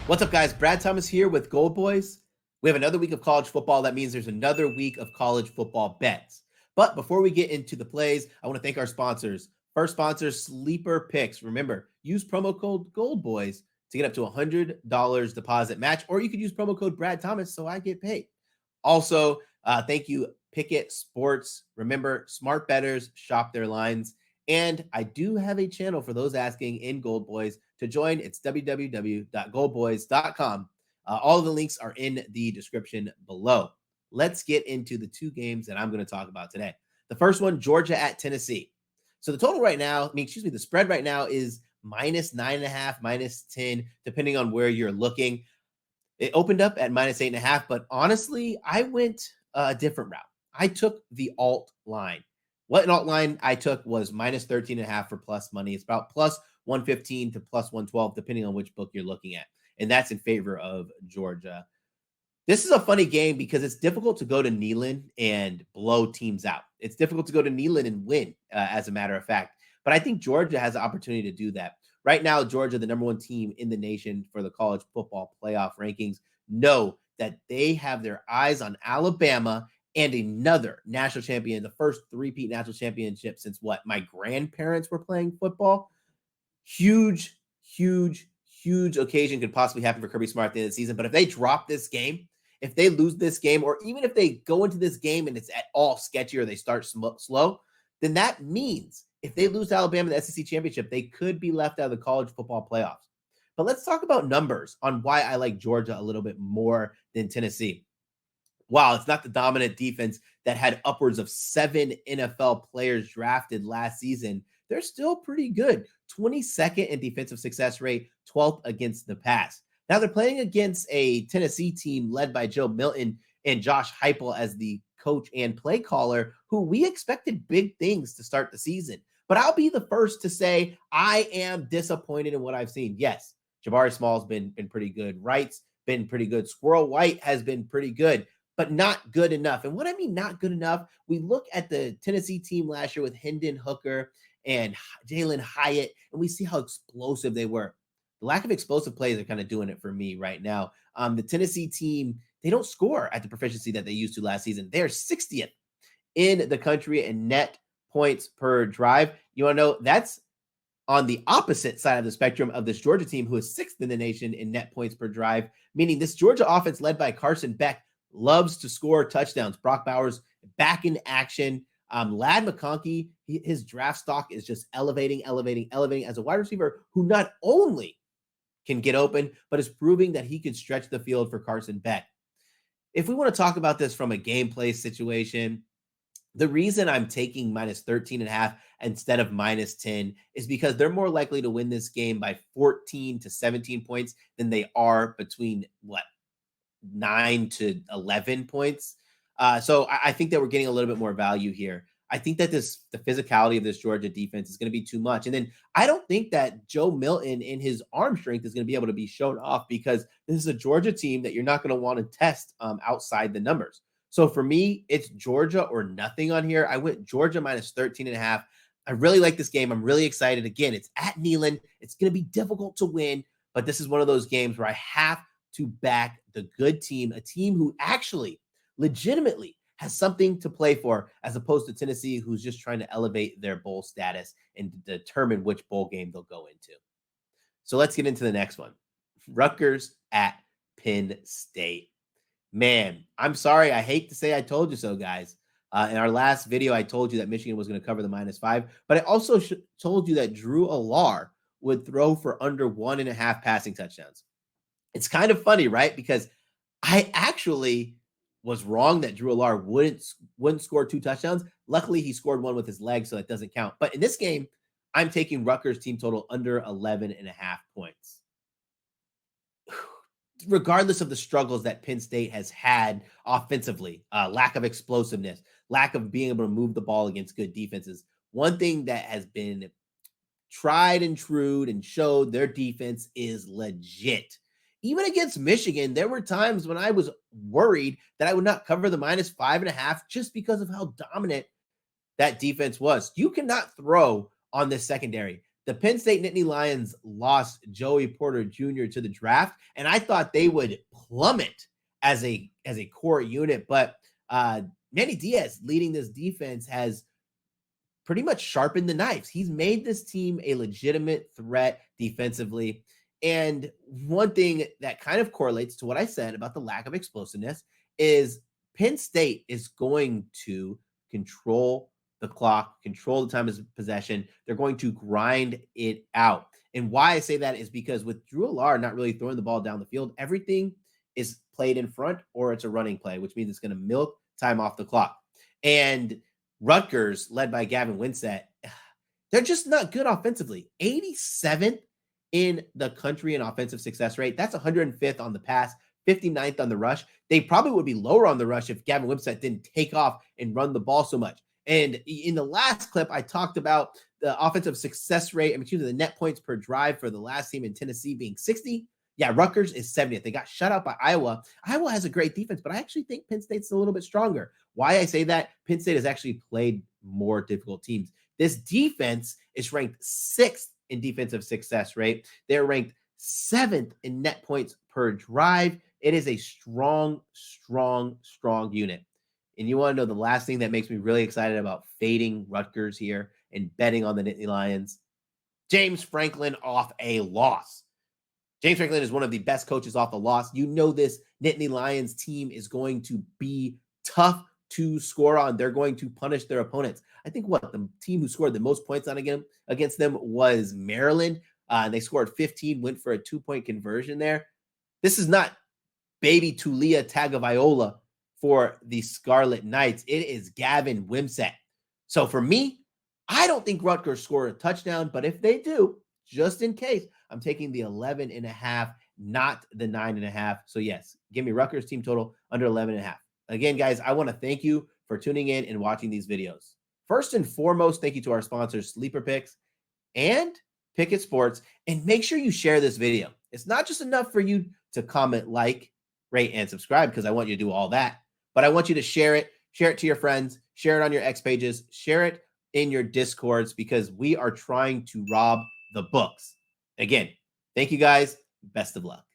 What's up, guys? BradThomas here with Gold Boys. We have another week of college football. That means there's another week of college football bets. But before we get into the plays, I want to thank our sponsors. First sponsor, Sleeper Picks. Remember, use promo code GOLDBOYS to get up to $100 deposit match, or you could use promo code BradThomas so I get paid. Also, thank you, Pickett Sports. Remember, smart bettors shop their lines. And I do have a channel for those asking in Gold Boys to join. It's www.goldboys.com. All of the links are in the description below. Let's get into the two games that I'm going to talk about today. The first one, Georgia at Tennessee. So the total right now, the spread right now is -9.5, -10, depending on where you're looking. It opened up at -8.5, but honestly, I went a different route. I took the alt line. What an alt line I took was -13.5 for plus money. It's about plus 115 to plus 112, depending on which book you're looking at. And that's in favor of Georgia. This is a funny game because it's difficult to go to Neyland and blow teams out. It's difficult to go to Neyland and win, as a matter of fact. But I think Georgia has the opportunity to do that. Right now, Georgia, the number one team in the nation for the college football playoff rankings, know that they have their eyes on Alabama and another national champion, the first three-peat national championship since what? My grandparents were playing football. Huge, huge, huge occasion could possibly happen for Kirby Smart at the end of the season. But if they drop this game, if they lose this game, or even if they go into this game and it's at all sketchy or they start slow, then that means if they lose to Alabama in the SEC championship, they could be left out of the college football playoffs. But let's talk about numbers on why I like Georgia a little bit more than Tennessee. While it's not the dominant defense that had upwards of 7 NFL players drafted last season, they're still pretty good. 22nd in defensive success rate, 12th against the pass. Now they're playing against a Tennessee team led by Joe Milton and Josh Heupel as the coach and play caller, who we expected big things to start the season. But I'll be the first to say I am disappointed in what I've seen. Yes, Jabari Small's been pretty good. Wright's been pretty good. Squirrel White has been pretty good, but not good enough. And what I mean not good enough, we look at the Tennessee team last year with Hendon Hooker and Jalen Hyatt, and we see how explosive they were. The lack of explosive plays are kind of doing it for me right now. The Tennessee team, they don't score at the proficiency that they used to last season. They're 60th in the country in net points per drive. You want to know that's on the opposite side of the spectrum of this Georgia team, who is 6th in the nation in net points per drive, meaning this Georgia offense led by Carson Beck loves to score touchdowns. Brock Bowers back in action. Lad McConkey, his draft stock is just elevating as a wide receiver who not only can get open, but is proving that he can stretch the field for Carson Beck. If we want to talk about this from a gameplay situation, the reason I'm taking -13.5 instead of -10 is because they're more likely to win this game by 14 to 17 points than they are between 9 to 11 points. So I think that we're getting a little bit more value here. I think that the physicality of this Georgia defense is going to be too much. And then I don't think that Joe Milton in his arm strength is going to be able to be shown off, because this is a Georgia team that you're not going to want to test outside the numbers. So for me, it's Georgia or nothing on here. I went Georgia -13.5. I really like this game. I'm really excited. Again, it's at Neyland. It's going to be difficult to win, but this is one of those games where I have to back the good team, a team who actually legitimately has something to play for, as opposed to Tennessee, who's just trying to elevate their bowl status and determine which bowl game they'll go into. So let's get into the next one. Rutgers at Penn State. Man, I'm sorry. I hate to say I told you so, guys. In our last video, I told you that Michigan was going to cover the -5, but I also told you that Drew Allar would throw for under 1.5 passing touchdowns. It's kind of funny, right? Because I actually was wrong that Drew Allar wouldn't score 2 touchdowns. Luckily, he scored one with his leg, so that doesn't count. But in this game, I'm taking Rutgers team total under 11.5 points. Regardless of the struggles that Penn State has had offensively, lack of explosiveness, lack of being able to move the ball against good defenses, one thing that has been tried and true and showed their defense is legit. Even against Michigan, there were times when I was worried that I would not cover the -5.5 just because of how dominant that defense was. You cannot throw on this secondary. The Penn State Nittany Lions lost Joey Porter Jr. to the draft, and I thought they would plummet as a core unit. But Manny Diaz leading this defense has pretty much sharpened the knives. He's made this team a legitimate threat defensively. And one thing that kind of correlates to what I said about the lack of explosiveness is Penn State is going to control the clock, control the time of possession. They're going to grind it out. And why I say that is because with Drew Allard not really throwing the ball down the field, everything is played in front or it's a running play, which means it's going to milk time off the clock. And Rutgers, led by Gavin Winsett, they're just not good offensively. 87th in the country in offensive success rate. That's 105th on the pass, 59th on the rush. They probably would be lower on the rush if Gavin Winsett didn't take off and run the ball so much. And in the last clip, I talked about the offensive success rate, the net points per drive for the last team in Tennessee being 60. Yeah, Rutgers is 70th. They got shut out by Iowa. Iowa has a great defense, but I actually think Penn State's a little bit stronger. Why I say that? Penn State has actually played more difficult teams. This defense is ranked 6th in defensive success rate. They're ranked 7th in net points per drive. It is a strong unit. And you want to know the last thing that makes me really excited about fading Rutgers here and betting on the Nittany Lions? James Franklin off a loss. James Franklin is one of the best coaches off a loss. You know this Nittany Lions team is going to be tough to score on. They're going to punish their opponents. I think the team who scored the most points on against them was Maryland. They scored 15, went for a 2-point conversion there. This is not baby Tulia Tagovailoa for the Scarlet Knights. It is Gavin Winsett. So for me, I don't think Rutgers scored a touchdown, but if they do, just in case, I'm taking the 11.5, not the 9.5. So yes, give me Rutgers team total under 11.5. Again, guys, I want to thank you for tuning in and watching these videos. First and foremost, thank you to our sponsors, Sleeper Picks and Pickett Sports. And make sure you share this video. It's not just enough for you to comment, like, rate, and subscribe, because I want you to do all that. But I want you to share it to your friends, share it on your X pages, share it in your Discords, because we are trying to rob the books. Again, thank you guys. Best of luck.